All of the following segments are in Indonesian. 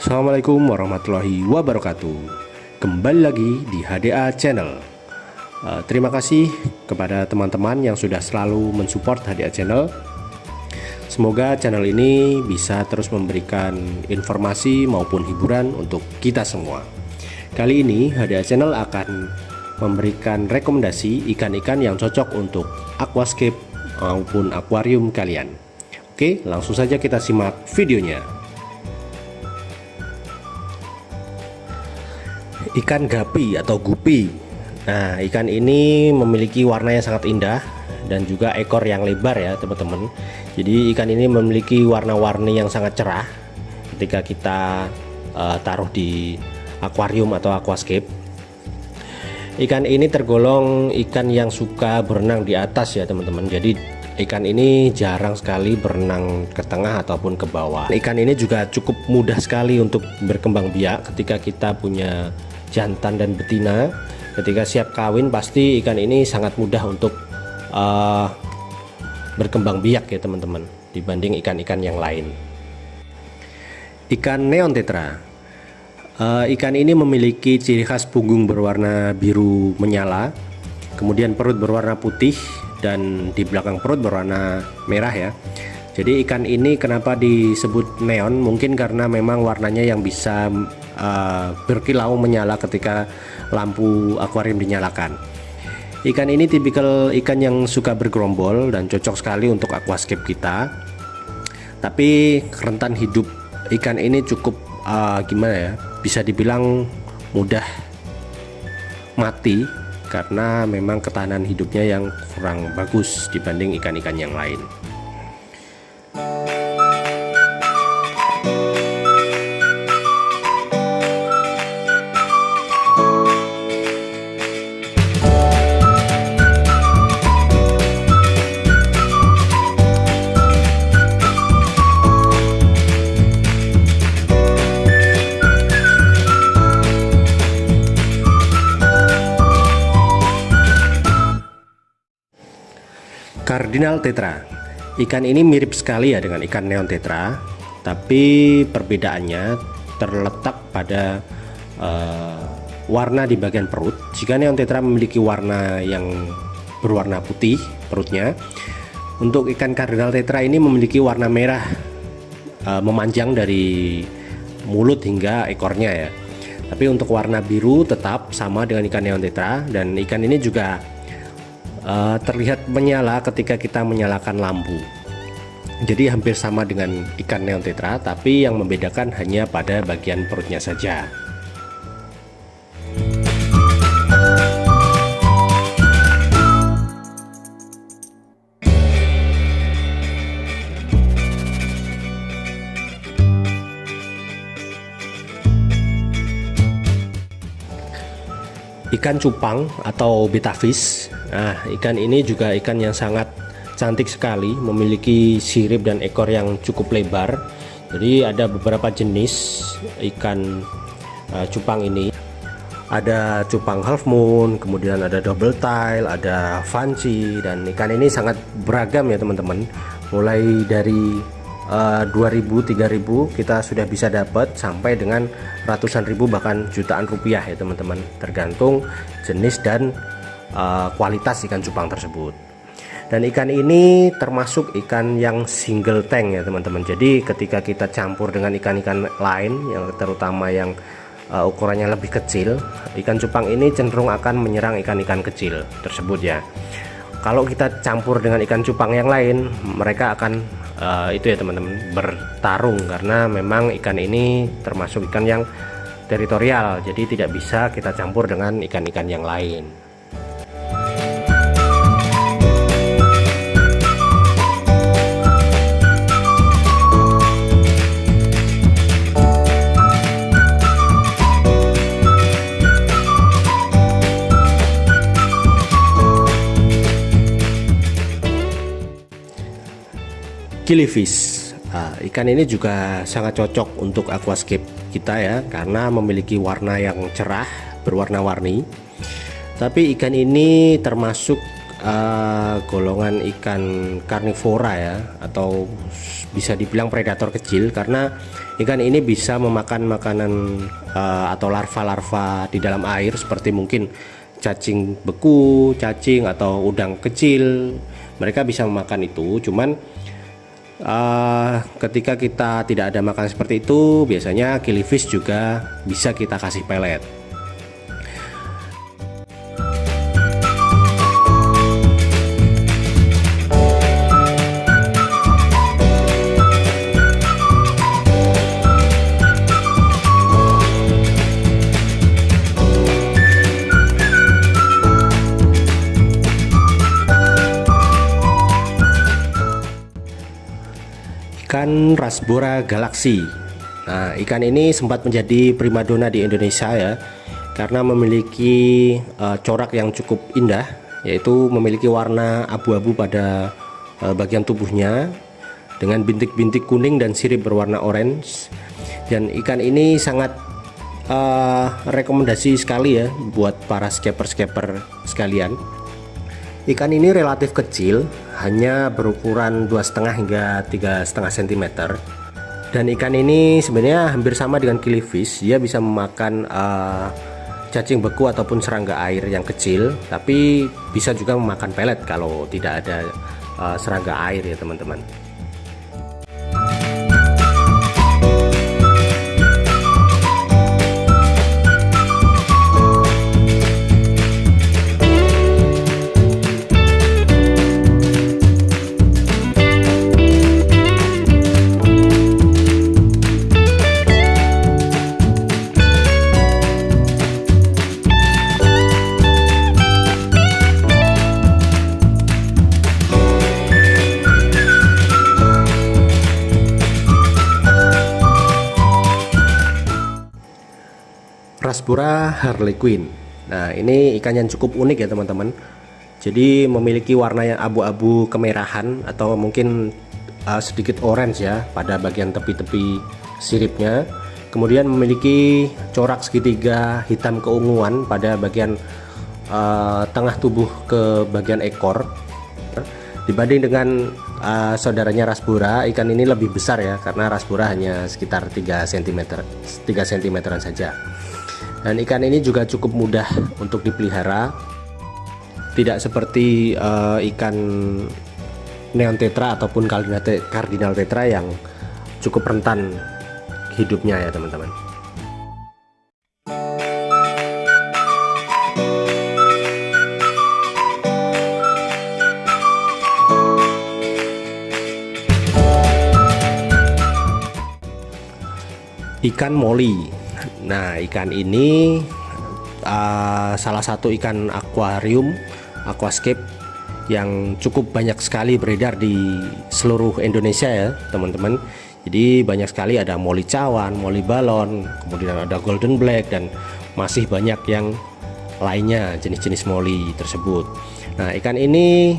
Assalamualaikum warahmatullahi wabarakatuh. Kembali lagi di HDA Channel. Terima kasih kepada teman-teman yang sudah selalu mensupport HDA Channel. Semoga channel ini bisa terus memberikan informasi maupun hiburan untuk kita semua. Kali ini HDA Channel akan memberikan rekomendasi ikan-ikan yang cocok untuk aquascape maupun akuarium kalian. Oke, langsung saja kita simak videonya. Ikan gapi atau gupi. Nah, ikan ini memiliki warna yang sangat indah dan juga ekor yang lebar ya teman-teman. Jadi ikan ini memiliki warna-warni yang sangat cerah ketika kita taruh di akuarium atau aquascape. Ikan ini tergolong ikan yang suka berenang di atas ya teman-teman. Jadi ikan ini jarang sekali berenang ke tengah ataupun ke bawah. Ikan ini juga cukup mudah sekali untuk berkembang biak ketika kita punya jantan dan betina. Ketika siap kawin pasti ikan ini sangat mudah untuk berkembang biak ya teman-teman, dibanding ikan-ikan yang lain. Ikan neon tetra. Ikan ini memiliki ciri khas punggung berwarna biru menyala, kemudian perut berwarna putih dan di belakang perut berwarna merah ya. Jadi ikan ini kenapa disebut neon? Mungkin karena memang warnanya yang bisa berkilau menyala ketika lampu akuarium dinyalakan. Ikan ini tipikal ikan yang suka bergerombol dan cocok sekali untuk aquascape kita. Tapi rentan hidup ikan ini cukup gimana ya? Bisa dibilang mudah mati karena memang ketahanan hidupnya yang kurang bagus dibanding ikan-ikan yang lain. Cardinal tetra. Ikan ini mirip sekali ya dengan ikan neon tetra, tapi perbedaannya terletak pada warna di bagian perut. Jika neon tetra memiliki warna yang berwarna putih perutnya, untuk ikan cardinal tetra ini memiliki warna merah memanjang dari mulut hingga ekornya ya. Tapi untuk warna biru tetap sama dengan ikan neon tetra, dan ikan ini juga terlihat menyala ketika kita menyalakan lampu. Jadi hampir sama dengan ikan neon tetra, tapi yang membedakan hanya pada bagian perutnya saja. Ikan cupang atau betafish. Nah, ikan ini juga ikan yang sangat cantik sekali, memiliki sirip dan ekor yang cukup lebar. Jadi ada beberapa jenis ikan cupang ini. Ada cupang half moon, kemudian ada double tail, ada fancy, dan ikan ini sangat beragam ya teman-teman. Mulai dari 2.000, 3.000 kita sudah bisa dapat sampai dengan ratusan ribu bahkan jutaan rupiah ya teman-teman, tergantung jenis dan kualitas ikan cupang tersebut. Dan ikan ini termasuk ikan yang single tank ya teman-teman. Jadi ketika kita campur dengan ikan-ikan lain yang terutama yang ukurannya lebih kecil, ikan cupang ini cenderung akan menyerang ikan-ikan kecil tersebut ya. Kalau kita campur dengan ikan cupang yang lain, mereka akan itu ya teman-teman, bertarung, karena memang ikan ini termasuk ikan yang teritorial, jadi tidak bisa kita campur dengan ikan-ikan yang lain. Killifish. Ikan ini juga sangat cocok untuk aquascape kita ya, karena memiliki warna yang cerah berwarna-warni. Tapi ikan ini termasuk golongan ikan karnivora ya, atau bisa dibilang predator kecil, karena ikan ini bisa memakan makanan atau larva-larva di dalam air seperti mungkin cacing beku, cacing atau udang kecil. Mereka bisa memakan itu. Cuman ketika kita tidak ada makan seperti itu, biasanya killifish juga bisa kita kasih pelet. Ikan Rasbora Galaxy. Nah, ikan ini sempat menjadi primadona di Indonesia ya, karena memiliki corak yang cukup indah, yaitu memiliki warna abu-abu pada bagian tubuhnya dengan bintik-bintik kuning dan sirip berwarna orange. Dan ikan ini sangat rekomendasi sekali ya buat para scaper-scaper sekalian. Ikan ini relatif kecil, hanya berukuran 2,5 hingga 3,5 cm. Dan ikan ini sebenarnya hampir sama dengan killifish. Dia bisa memakan cacing beku ataupun serangga air yang kecil, tapi bisa juga memakan pelet kalau tidak ada serangga air ya teman-teman. Rasbora harlequin. Nah, ini ikan yang cukup unik ya teman-teman. Jadi memiliki warna yang abu-abu kemerahan atau mungkin sedikit orange ya pada bagian tepi-tepi siripnya. Kemudian memiliki corak segitiga hitam keunguan pada bagian tengah tubuh ke bagian ekor. Dibanding dengan saudaranya Rasbora, ikan ini lebih besar ya, karena Rasbora hanya sekitar 3 cm saja. Dan ikan ini juga cukup mudah untuk dipelihara, tidak seperti ikan neon tetra ataupun cardinal tetra yang cukup rentan hidupnya ya teman-teman. Ikan moli. Nah, ikan ini salah satu ikan akuarium, aquascape yang cukup banyak sekali beredar di seluruh Indonesia ya teman-teman. Jadi banyak sekali, ada moli cawan, moli balon, kemudian ada golden black, dan masih banyak yang lainnya jenis-jenis moli tersebut. Nah, ikan ini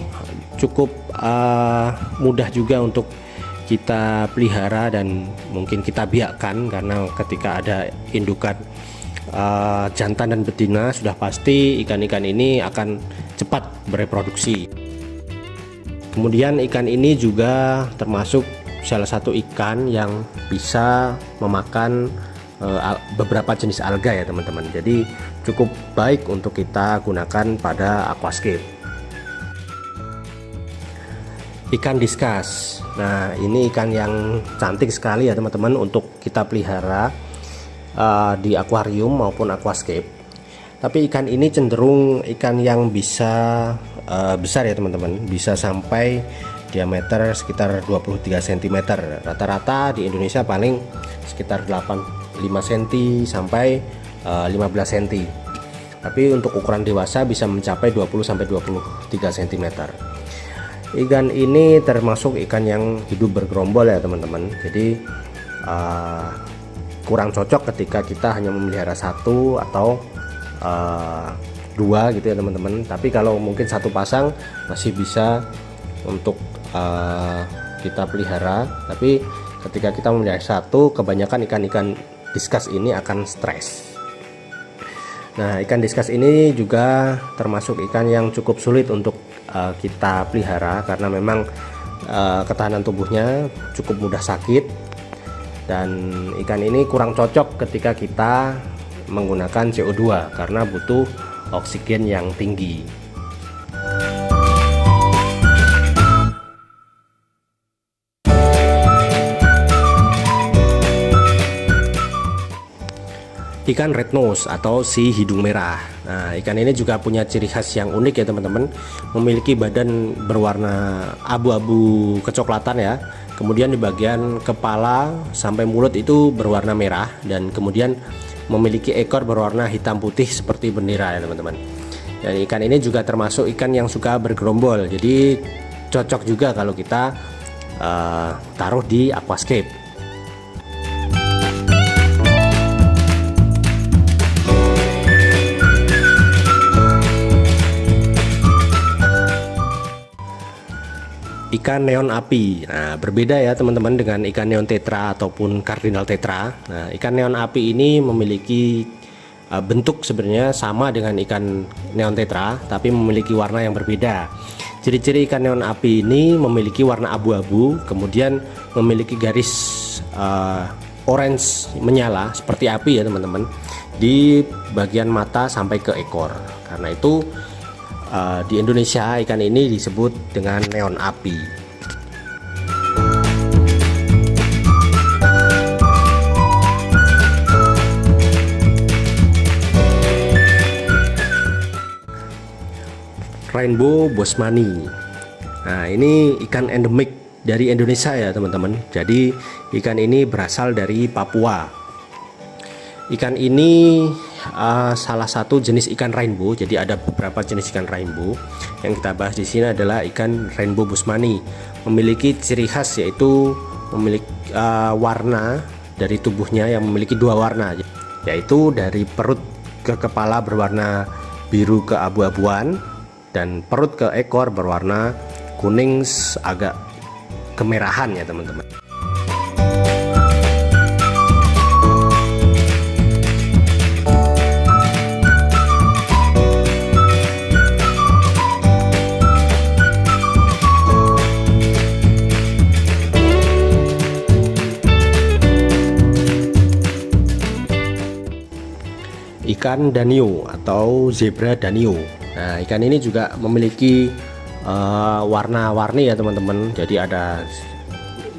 cukup mudah juga untuk kita pelihara dan mungkin kita biakkan, karena ketika ada indukan jantan dan betina, sudah pasti ikan-ikan ini akan cepat bereproduksi. Kemudian ikan ini juga termasuk salah satu ikan yang bisa memakan beberapa jenis alga ya teman-teman. Jadi cukup baik untuk kita gunakan pada aquascape. Ikan diskus. Nah, ini ikan yang cantik sekali ya teman-teman untuk kita pelihara di akuarium maupun aquascape. Tapi ikan ini cenderung ikan yang bisa besar ya teman-teman, bisa sampai diameter sekitar 23 cm. Rata-rata di Indonesia paling sekitar 5 cm sampai 15 cm. Tapi untuk ukuran dewasa bisa mencapai 20 sampai 23 cm. Ikan ini termasuk ikan yang hidup bergerombol ya teman-teman. Jadi kurang cocok ketika kita hanya memelihara satu atau dua gitu ya teman-teman. Tapi kalau mungkin satu pasang masih bisa untuk kita pelihara. Tapi ketika kita memelihara satu, kebanyakan ikan-ikan diskus ini akan stres. Nah, ikan diskus ini juga termasuk ikan yang cukup sulit untuk kita pelihara karena memang ketahanan tubuhnya cukup mudah sakit, dan ikan ini kurang cocok ketika kita menggunakan CO2 karena butuh oksigen yang tinggi. Ikan red nose atau si hidung merah. Nah, ikan ini juga punya ciri khas yang unik ya teman-teman. Memiliki badan berwarna abu-abu kecoklatan ya. Kemudian di bagian kepala sampai mulut itu berwarna merah, dan kemudian memiliki ekor berwarna hitam putih seperti bendera ya teman-teman. Dan ikan ini juga termasuk ikan yang suka bergerombol. Jadi cocok juga kalau kita taruh di aquascape. Ikan neon api. Nah, berbeda ya teman-teman dengan ikan neon tetra ataupun cardinal tetra. Nah, ikan neon api ini memiliki bentuk sebenarnya sama dengan ikan neon tetra, tapi memiliki warna yang berbeda. Ciri-ciri ikan neon api ini memiliki warna abu-abu, kemudian memiliki garis orange menyala seperti api ya teman-teman di bagian mata sampai ke ekor. Karena itu di Indonesia ikan ini disebut dengan neon api. Rainbow bosmani. Nah, ini ikan endemik dari Indonesia ya teman-teman. Jadi ikan ini berasal dari Papua. Ikan ini salah satu jenis ikan rainbow. Jadi ada beberapa jenis ikan rainbow. Yang kita bahas di sini adalah ikan rainbow bosmani. Memiliki ciri khas yaitu memiliki warna dari tubuhnya yang memiliki dua warna, yaitu dari perut ke kepala berwarna biru keabu-abuan, dan perut ke ekor berwarna kuning agak kemerahan ya teman-teman. Ikan danio atau zebra danio. Nah, ikan ini juga memiliki warna-warni ya teman-teman. Jadi ada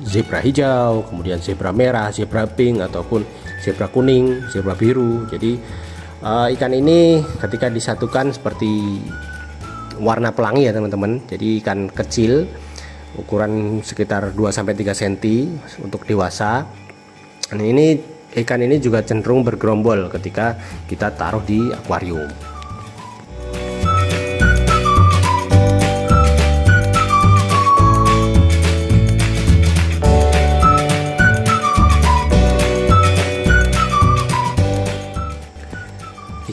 zebra hijau, kemudian zebra merah, zebra pink, ataupun zebra kuning, zebra biru. Jadi ikan ini ketika disatukan seperti warna pelangi ya teman-teman. Jadi ikan kecil ukuran sekitar 2-3 cm untuk dewasa. Nah, ikan ini juga cenderung bergerombol ketika kita taruh di akuarium.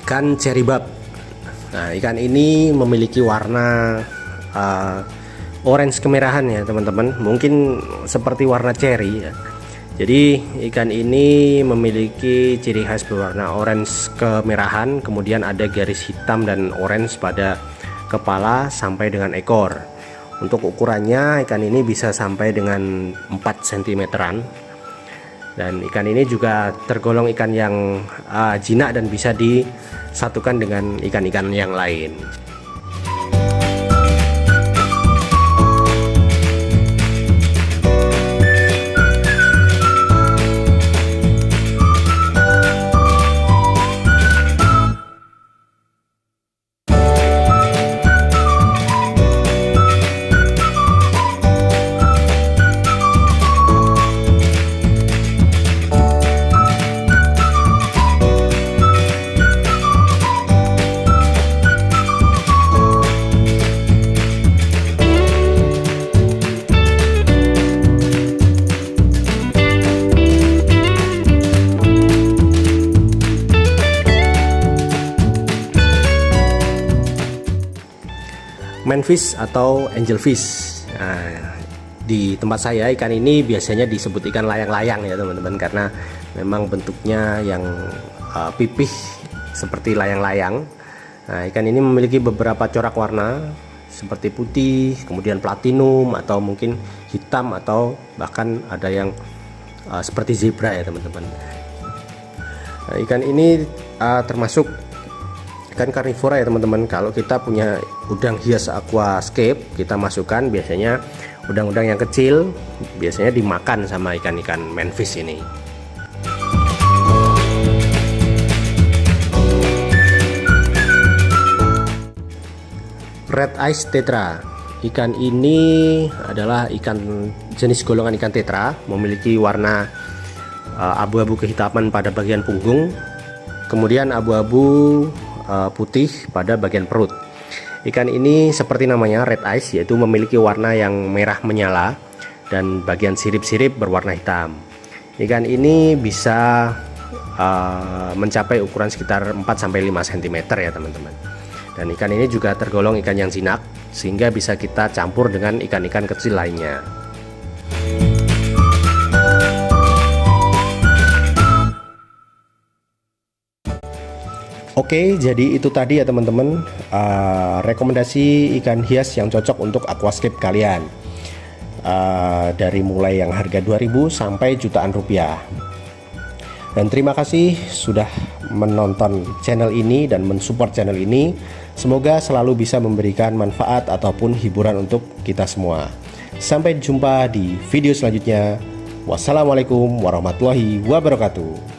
Ikan cherrybab. Nah, ikan ini memiliki warna orange kemerahan ya teman-teman. Mungkin seperti warna cherry ya. Jadi ikan ini memiliki ciri khas berwarna orange kemerahan, kemudian ada garis hitam dan orange pada kepala sampai dengan ekor. Untuk ukurannya ikan ini bisa sampai dengan 4 cm-an. Dan ikan ini juga tergolong ikan yang jinak dan bisa disatukan dengan ikan-ikan yang lain. Manfish atau angelfish. Nah, di tempat saya ikan ini biasanya disebut ikan layang-layang ya teman-teman, karena memang bentuknya yang pipih seperti layang-layang. Nah, ikan ini memiliki beberapa corak warna seperti putih, kemudian platinum, atau mungkin hitam, atau bahkan ada yang seperti zebra ya teman-teman. Nah, ikan ini termasuk ikan karnivora ya teman-teman. Kalau kita punya udang hias aquascape, kita masukkan biasanya udang-udang yang kecil, biasanya dimakan sama ikan-ikan manfish ini. Red Eyes Tetra. Ikan ini adalah ikan jenis golongan ikan tetra, memiliki warna abu-abu kehitaman pada bagian punggung, kemudian abu-abu putih pada bagian perut. Ikan ini seperti namanya red eyes, yaitu memiliki warna yang merah menyala dan bagian sirip-sirip berwarna hitam. Ikan ini bisa mencapai ukuran sekitar 4-5 cm ya teman-teman. Dan ikan ini juga tergolong ikan yang jinak, sehingga bisa kita campur dengan ikan-ikan kecil lainnya. Oke, jadi itu tadi ya teman-teman, rekomendasi ikan hias yang cocok untuk aquascape kalian, dari mulai yang harga 2.000 sampai jutaan rupiah. Dan terima kasih sudah menonton channel ini dan mensupport channel ini. Semoga selalu bisa memberikan manfaat ataupun hiburan untuk kita semua. Sampai jumpa di video selanjutnya. Wassalamualaikum warahmatullahi wabarakatuh.